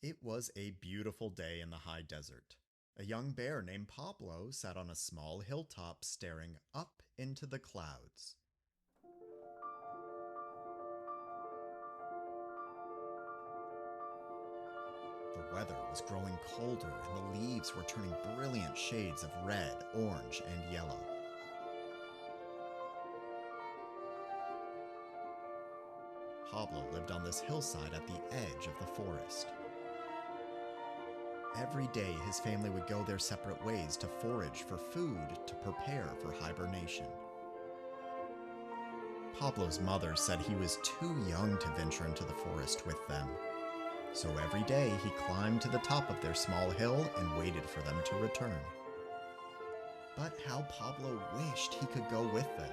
It was a beautiful day in the high desert. A young bear named Pablo sat on a small hilltop staring up into the clouds. The weather was growing colder and the leaves were turning brilliant shades of red, orange, and yellow. Pablo lived on this hillside at the edge of the forest. Every day his family would go their separate ways to forage for food to prepare for hibernation. Pablo's mother said he was too young to venture into the forest with them. So every day he climbed to the top of their small hill and waited for them to return. But how Pablo wished he could go with them.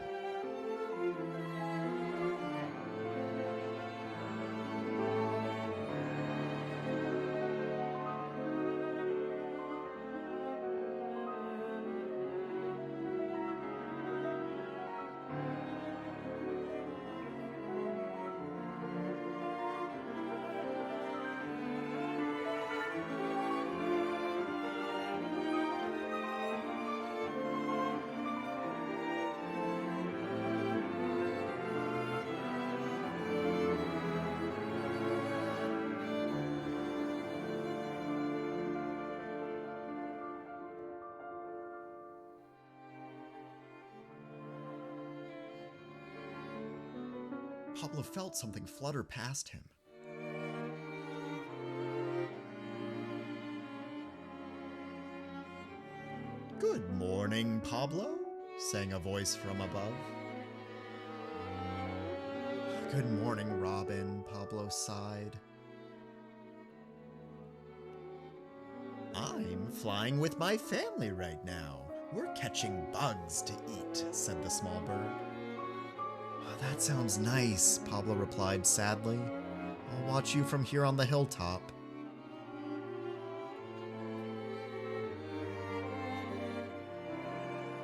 Pablo felt something flutter past him. "Good morning, Pablo," sang a voice from above. "Good morning, Robin," Pablo sighed. "I'm flying with my family right now. We're catching bugs to eat," said the small bird. "That sounds nice," Pablo replied sadly. "I'll watch you from here on the hilltop."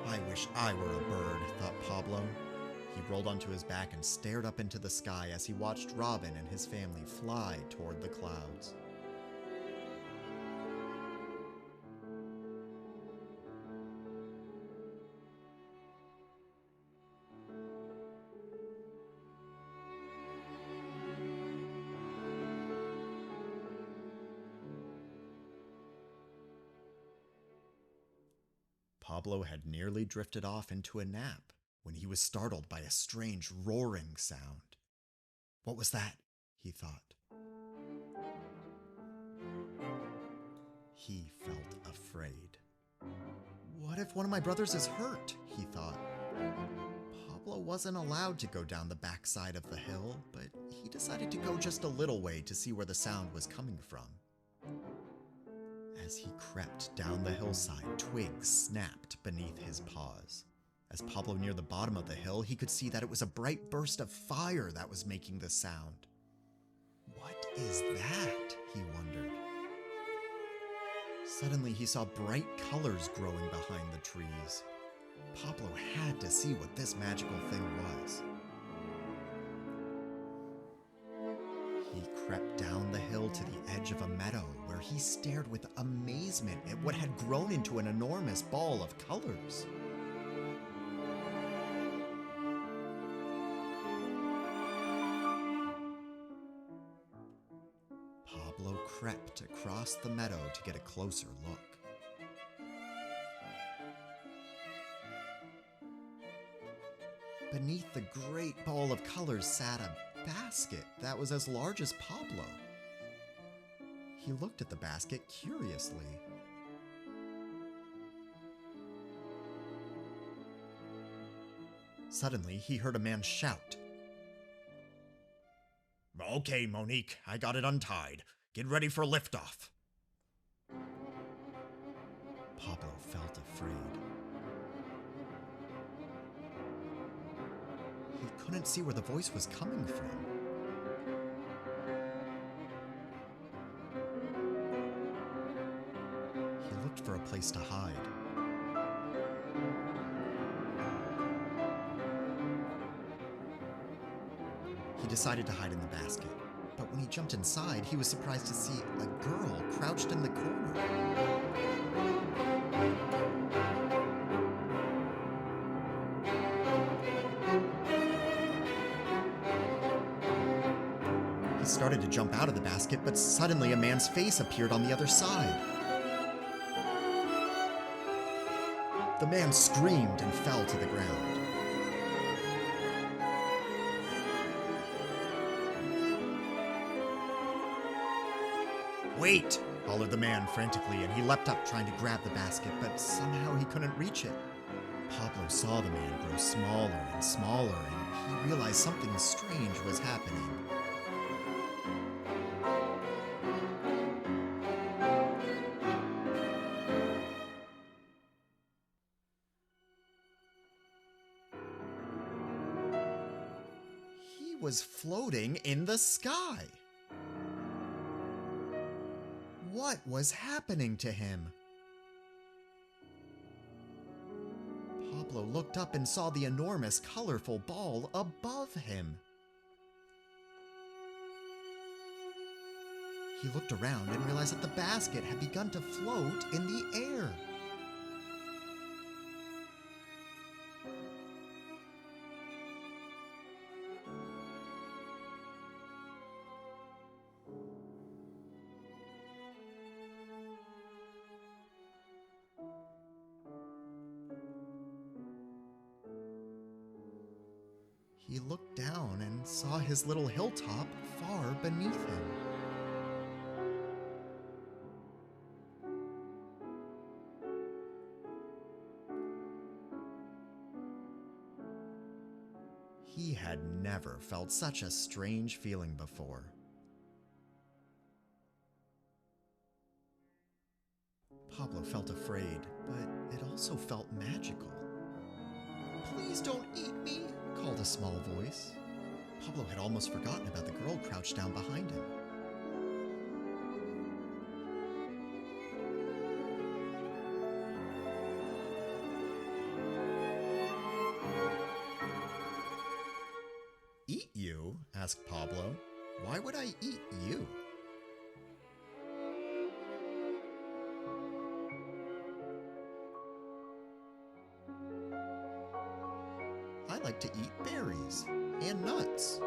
"I wish I were a bird," thought Pablo. He rolled onto his back and stared up into the sky as he watched Robin and his family fly toward the clouds. Pablo had nearly drifted off into a nap when he was startled by a strange roaring sound. What was that? He thought. He felt afraid. What if one of my brothers is hurt? He thought. Pablo wasn't allowed to go down the backside of the hill, but he decided to go just a little way to see where the sound was coming from. As he crept down the hillside, twigs snapped beneath his paws. As Pablo neared the bottom of the hill, he could see that it was a bright burst of fire that was making the sound. What is that? He wondered. Suddenly, he saw bright colors growing behind the trees. Pablo had to see what this magical thing was. He crept down the hill to the edge of a meadow where he stared with amazement at what had grown into an enormous ball of colors. Pablo crept across the meadow to get a closer look. Beneath the great ball of colors sat a basket that was as large as Pablo. He looked at the basket curiously. Suddenly, he heard a man shout. "Okay, Monique, I got it untied. Get ready for liftoff." Pablo felt afraid. He couldn't see where the voice was coming from. He looked for a place to hide. He decided to hide in the basket. But when he jumped inside, he was surprised to see a girl crouched in the corner. He started to jump out of the basket, but suddenly a man's face appeared on the other side. The man screamed and fell to the ground. "Wait!" hollered the man frantically, and he leapt up trying to grab the basket, but somehow he couldn't reach it. Pablo saw the man grow smaller and smaller, and he realized something strange was happening. He was floating in the sky. What was happening to him? Pablo looked up and saw the enormous, colorful ball above him. He looked around and realized that the basket had begun to float in the air. He looked down and saw his little hilltop far beneath him. He had never felt such a strange feeling before. Pablo felt afraid, but it also felt magical. "Please don't eat me," called a small voice. Pablo had almost forgotten about the girl crouched down behind him. "Eat you?" asked Pablo. "Why would I eat you?" "I like to eat berries and nuts."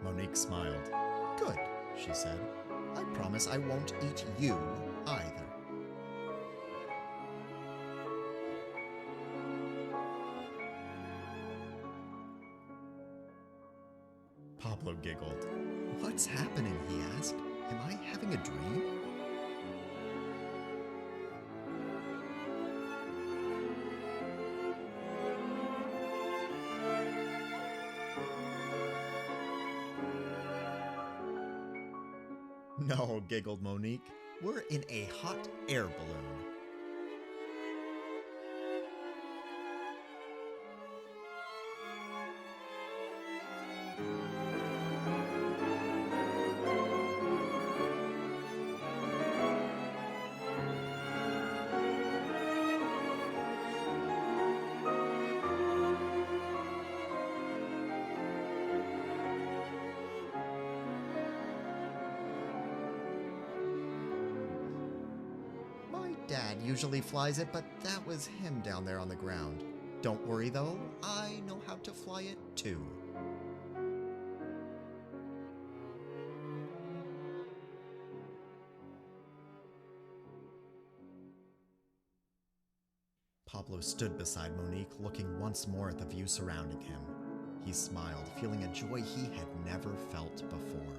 Monique smiled. "Good," she said. "I promise I won't eat you either." Pablo giggled. "What's happening?" he asked. "Am I having a dream?" "No," giggled Monique. "We're in a hot air balloon." Dad usually flies it, but that was him down there on the ground. Don't worry, though. I know how to fly it, too. Pablo stood beside Monique, looking once more at the view surrounding him. He smiled, feeling a joy he had never felt before.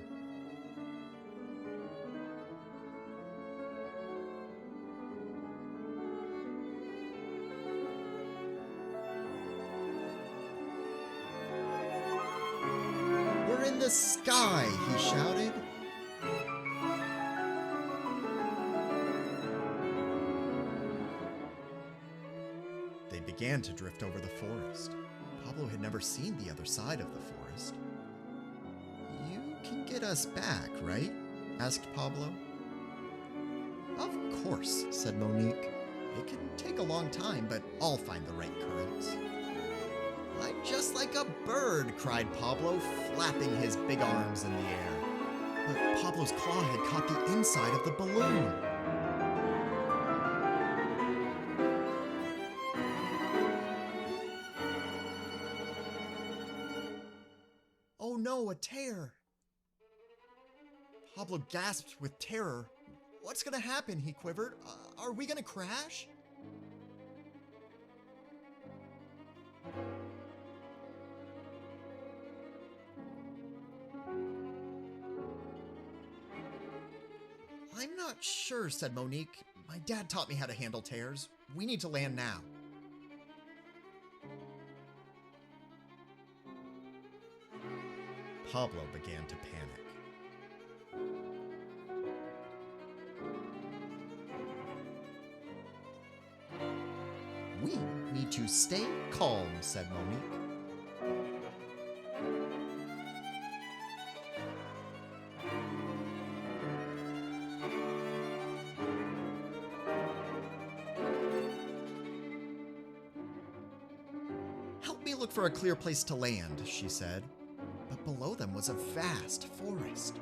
"We're in the sky!" he shouted. They began to drift over the forest. Pablo had never seen the other side of the forest. "You can get us back, right?" asked Pablo. "Of course," said Monique. "It can take a a long time, but I'll find the right currents. I'm just like a bird, cried Pablo, flapping his big arms in the air. But Pablo's claw had caught the inside of the balloon. Oh no, a tear! Pablo gasped with terror. What's gonna happen? He quivered. Are we gonna crash? I'm not sure, said Monique. My dad taught me how to handle tears. We need to land now. Pablo began to panic. We need to stay calm, said Monique. Help me look for a clear place to land, she said. But below them was a vast forest.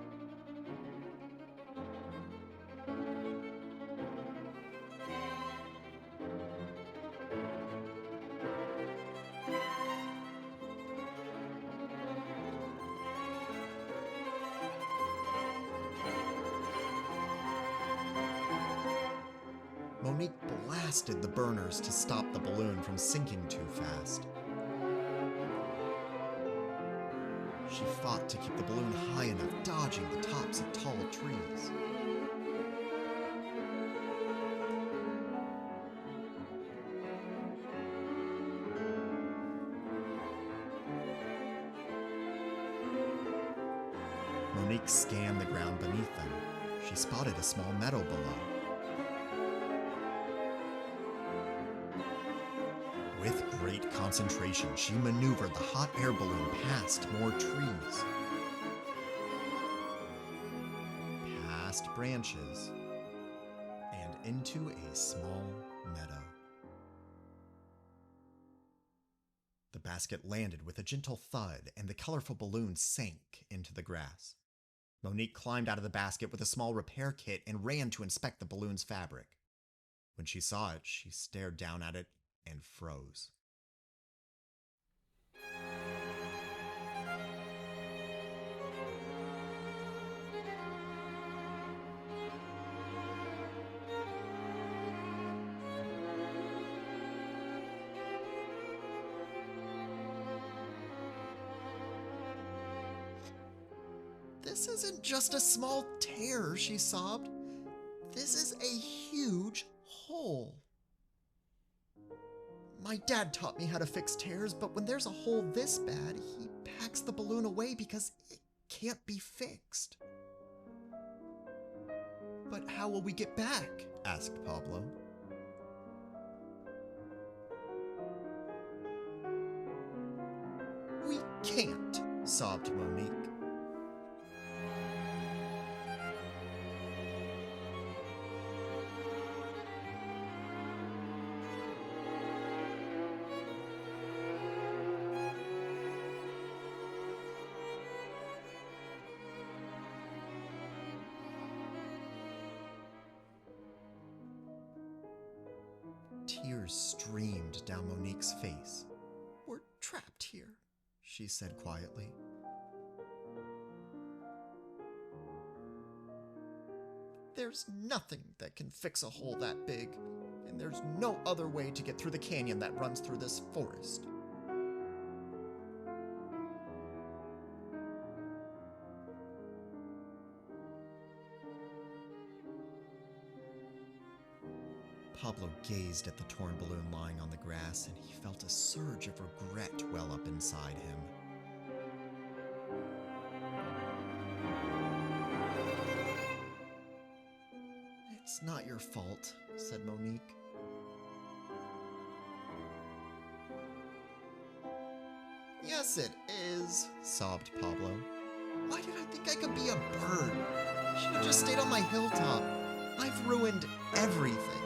Monique blasted the burners to stop the balloon from sinking too fast. She fought to keep the balloon high enough, dodging the tops of tall trees. Monique scanned the ground beneath them. She spotted a small meadow below. With great concentration, she maneuvered the hot air balloon past more trees, past branches, and into a small meadow. The basket landed with a gentle thud, and the colorful balloon sank into the grass. Monique climbed out of the basket with a small repair kit and ran to inspect the balloon's fabric. When she saw it, she stared down at it and froze. This isn't just a small tear, she sobbed. This is a huge hole. My dad taught me how to fix tears, but when there's a hole this bad, he packs the balloon away because it can't be fixed. But how will we get back? Asked Pablo. We can't, sobbed Monique. Tears streamed down Monique's face. We're trapped here, she said quietly. There's nothing that can fix a hole that big, and there's no other way to get through the canyon that runs through this forest. Pablo gazed at the torn balloon lying on the grass, and he felt a surge of regret well up inside him. It's not your fault, said Monique. Yes, it is, sobbed Pablo. Why did I think I could be a bird? I should have just stayed on my hilltop. I've ruined everything.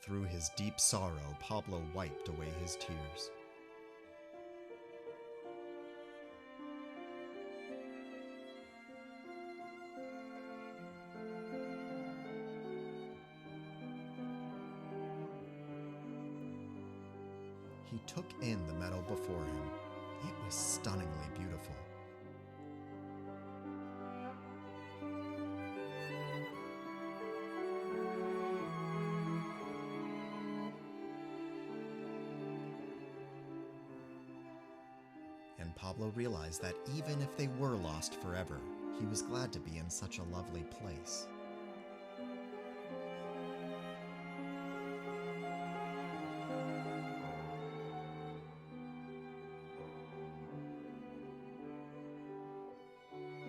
Through his deep sorrow, Pablo wiped away his tears. He took in the meadow before him. It was stunningly beautiful. And Pablo realized that even if they were lost forever, he was glad to be in such a lovely place.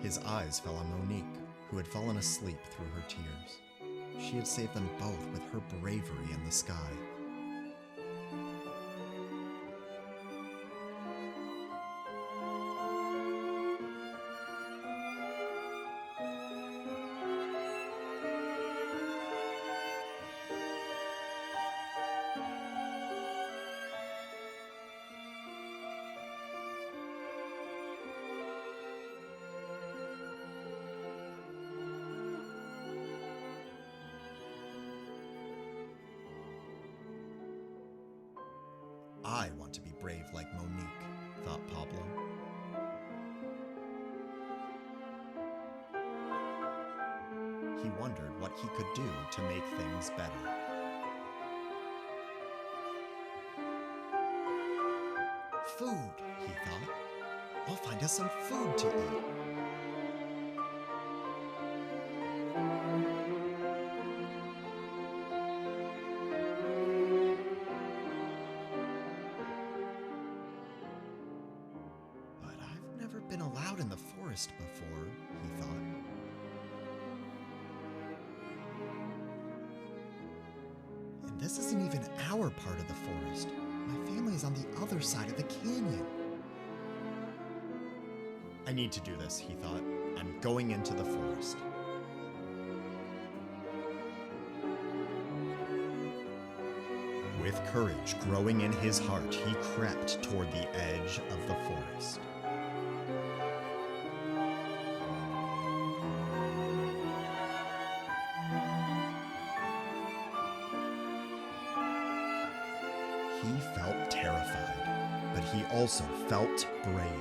His eyes fell on Monique, who had fallen asleep through her tears. She had saved them both with her bravery in the sky. I want to be brave like Monique, thought Pablo. He wondered what he could do to make things better. Food, he thought. I'll find us some food to eat. Been allowed in the forest before, he thought. And this isn't even our part of the forest. My family is on the other side of the canyon. I need to do this, he thought. I'm going into the forest. With courage growing in his heart, he crept toward the edge of the forest. He felt terrified, but he also felt brave.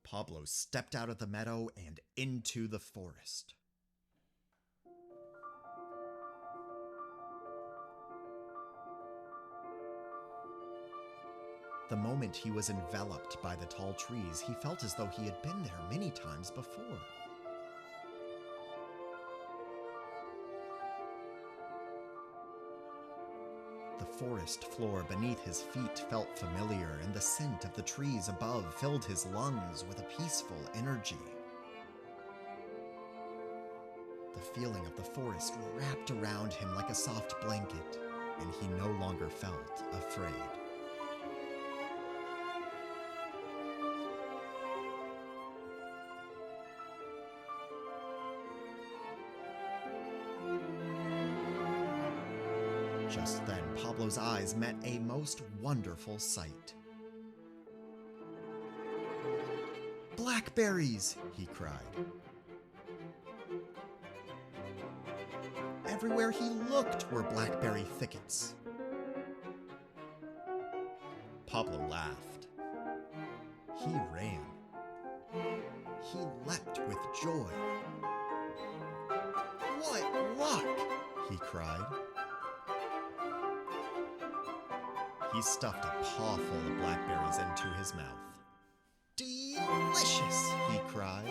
Pablo stepped out of the meadow and into the forest. The moment he was enveloped by the tall trees, he felt as though he had been there many times before. The forest floor beneath his feet felt familiar, and the scent of the trees above filled his lungs with a peaceful energy. The feeling of the forest wrapped around him like a soft blanket, and he no longer felt afraid. Just then, Pablo's eyes met a most wonderful sight. "Blackberries!" he cried. Everywhere he looked were blackberry thickets. Pablo laughed. He ran. He leapt with joy. "What luck!" he cried. He stuffed a paw full of blackberries into his mouth. "Delicious!" he cried.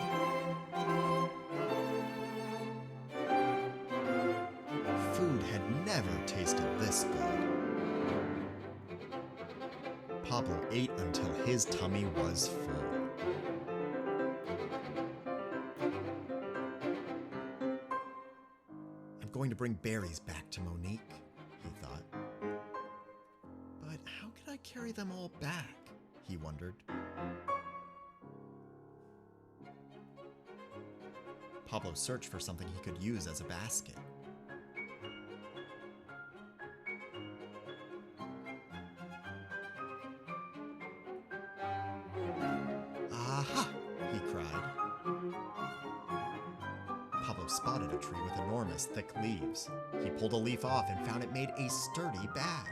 Food had never tasted this good. Pablo ate until his tummy was full. I'm going to bring berries back to Monique, he thought. But can I carry them all back? He wondered. Pablo searched for something he could use as a basket. Aha! He cried. Pablo spotted a tree with enormous thick leaves. He pulled a leaf off and found it made a sturdy bag.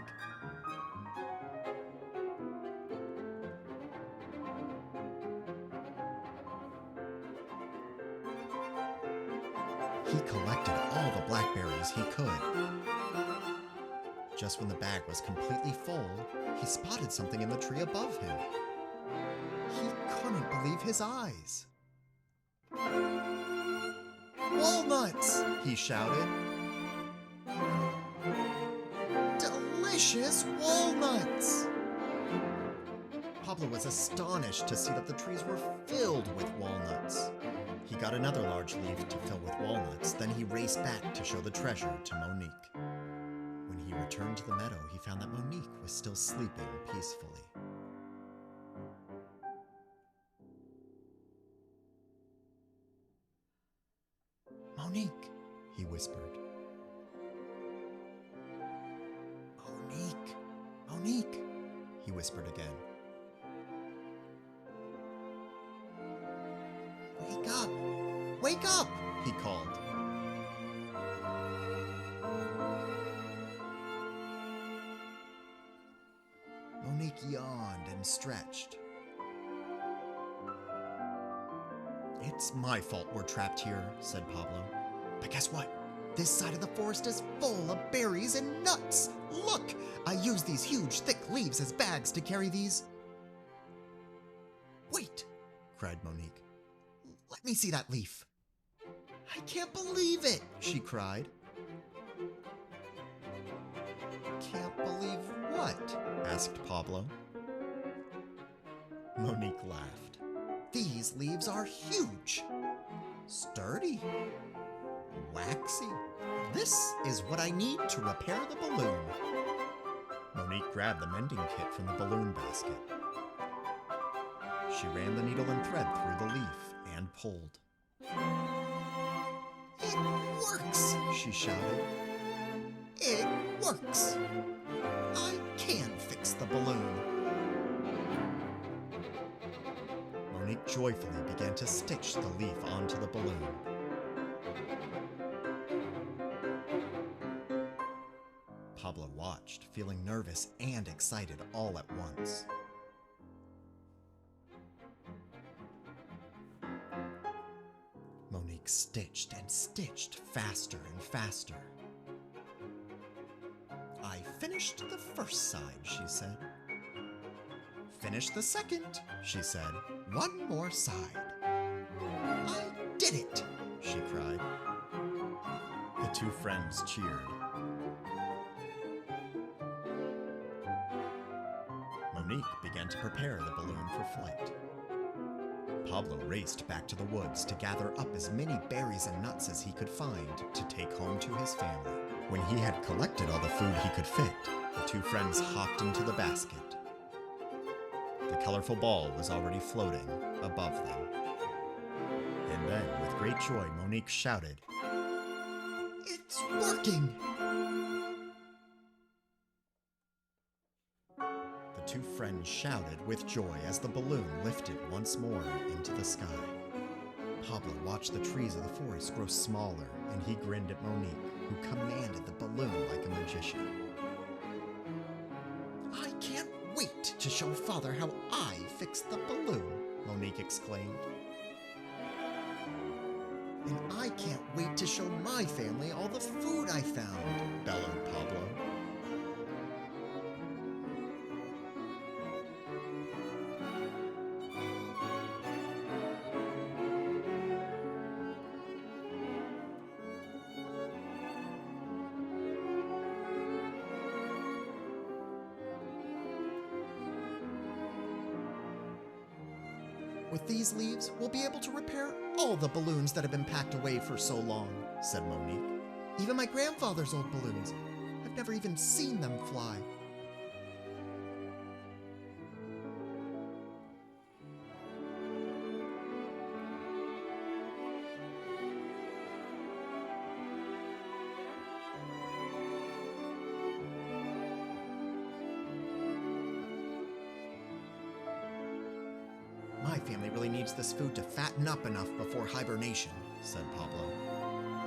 He collected all the blackberries he could. Just when the bag was completely full, he spotted something in the tree above him. He couldn't believe his eyes. Walnuts! He shouted. Delicious walnuts! Pablo was astonished to see that the trees were filled with walnuts. He got another large leaf to fill with walnuts, then he raced back to show the treasure to Monique. When he returned to the meadow, he found that Monique was still sleeping peacefully. Monique, he whispered. Monique, Monique, he whispered again. Wake up! Wake up! He called. Monique yawned and stretched. It's my fault we're trapped here, said Pablo. But guess what? This side of the forest is full of berries and nuts. Look! I used these huge, thick leaves as bags to carry these. Wait, cried Monique. Let me see that leaf. I can't believe it, she cried. Can't believe what? Asked Pablo. Monique laughed. These leaves are huge, sturdy, waxy. This is what I need to repair the balloon. Monique grabbed the mending kit from the balloon basket. She ran the needle and thread through the leaf and pulled. It works, she shouted. It works. I can fix the balloon. Monique joyfully began to stitch the leaf onto the balloon. Pablo watched, feeling nervous and excited all at once. Monique stitched and stitched faster and faster. I finished the first side, she said. Finish the second, she said. One more side. I did it, she cried. The two friends cheered. Monique began to prepare the balloon for flight. Pablo raced back to the woods to gather up as many berries and nuts as he could find to take home to his family. When he had collected all the food he could fit, the two friends hopped into the basket. The colorful ball was already floating above them. And then, with great joy, Monique shouted, "It's working!" The two friends shouted with joy as the balloon lifted once more into the sky. Pablo watched the trees of the forest grow smaller, and he grinned at Monique, who commanded the balloon like a magician. I can't wait to show Father how I fixed the balloon, Monique exclaimed. And I can't wait to show my family all the food I found, bellowed Pablo. With these leaves, we'll be able to repair all the balloons that have been packed away for so long, said Monique. Even my grandfather's old balloons. I've never even seen them fly. family really needs this food to fatten up enough before hibernation, said Pablo.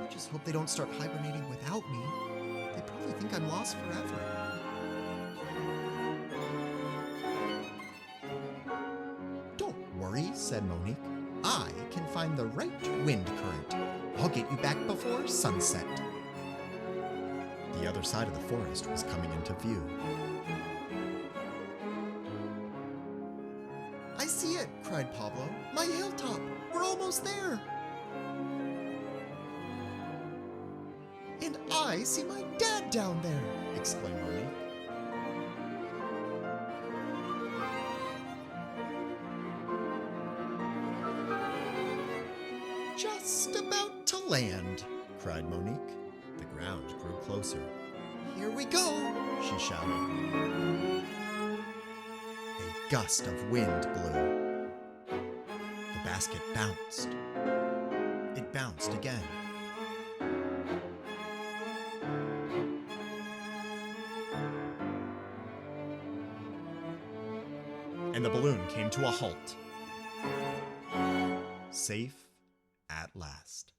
I just hope they don't start hibernating without me. They probably think I'm lost forever. Don't worry, said Monique. I can find the right wind current. I'll get you back before sunset. The other side of the forest was coming into view. I see it, cried Pablo. My hilltop! We're almost there! And I see my dad down there, exclaimed Monique. Just about to land, cried Monique. The ground grew closer. Here we go, she shouted. A gust of wind blew. The basket bounced. It bounced again. And the balloon came to a halt. Safe at last.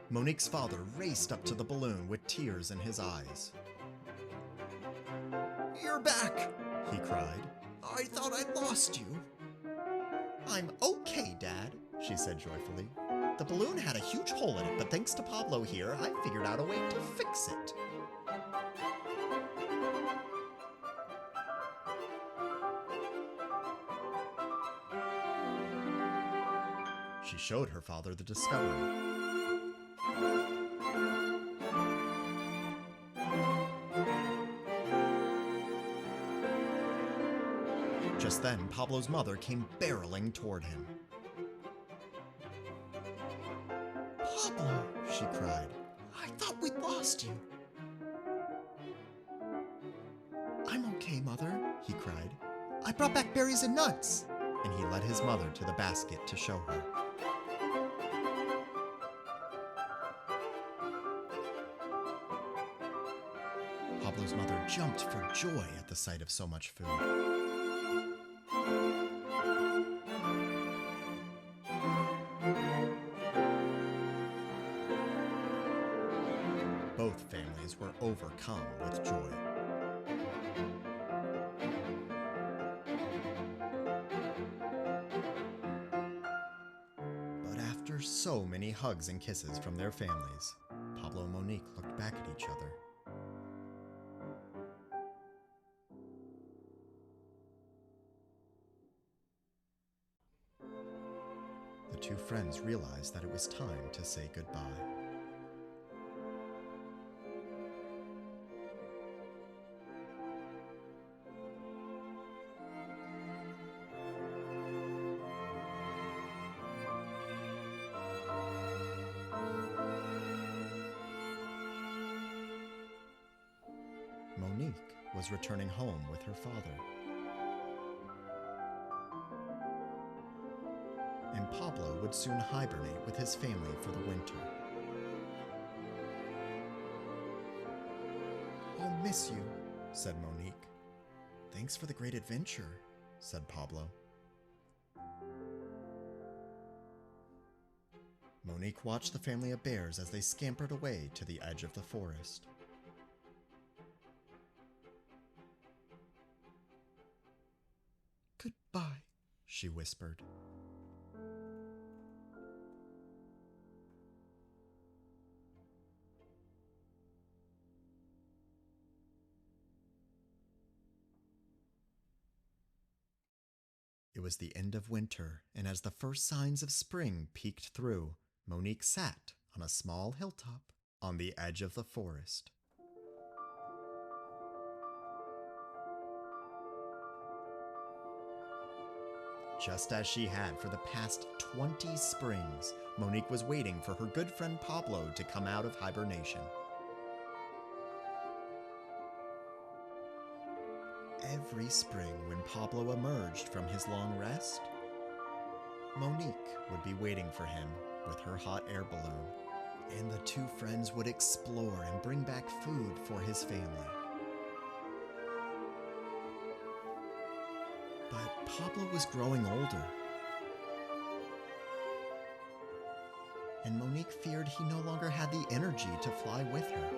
Monique's father raced up to the balloon with tears in his eyes. You're back, he cried. I thought I'd lost you. I'm okay, Dad, she said joyfully. The balloon had a huge hole in it, but thanks to Pablo here, I figured out a way to fix it. She showed her father the discovery. Just then, Pablo's mother came barreling toward him. Pablo, she cried, I thought we'd lost you. I'm okay, Mother, he cried. I brought back berries and nuts. And he led his mother to the basket to show her. Pablo's mother jumped for joy at the sight of so much food. Both families were overcome with joy. But after so many hugs and kisses from their families, Pablo and Monique looked back at each other. The two friends realized that it was time to say goodbye. Monique was returning home with her father. And Pablo would soon hibernate with his family for the winter. I'll miss you, said Monique. Thanks for the great adventure, said Pablo. Monique watched the family of bears as they scampered away to the edge of the forest. Goodbye, she whispered. It was the end of winter, and as the first signs of spring peeked through, Monique sat on a small hilltop on the edge of the forest. Just as she had for the past 20 springs, Monique was waiting for her good friend Pablo to come out of hibernation. Every spring when Pablo emerged from his long rest, Monique would be waiting for him with her hot air balloon, and the two friends would explore and bring back food for his family. But Pablo was growing older, and Monique feared he no longer had the energy to fly with her.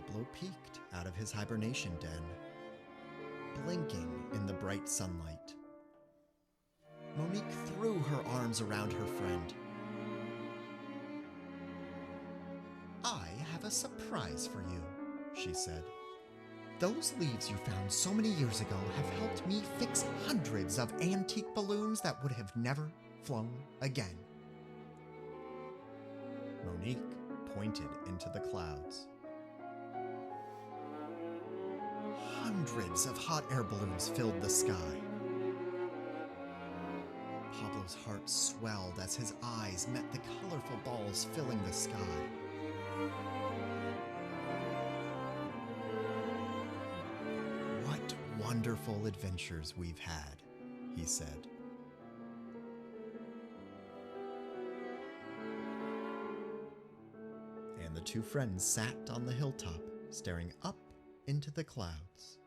Pablo peeked out of his hibernation den, blinking in the bright sunlight. Monique threw her arms around her friend. "I have a surprise for you," she said. "Those leaves you found so many years ago have helped me fix hundreds of antique balloons that would have never flown again." Monique pointed into the clouds. Hundreds of hot air balloons filled the sky. Pablo's heart swelled as his eyes met the colorful balls filling the sky. "What wonderful adventures we've had," he said. And the two friends sat on the hilltop, staring up into the clouds.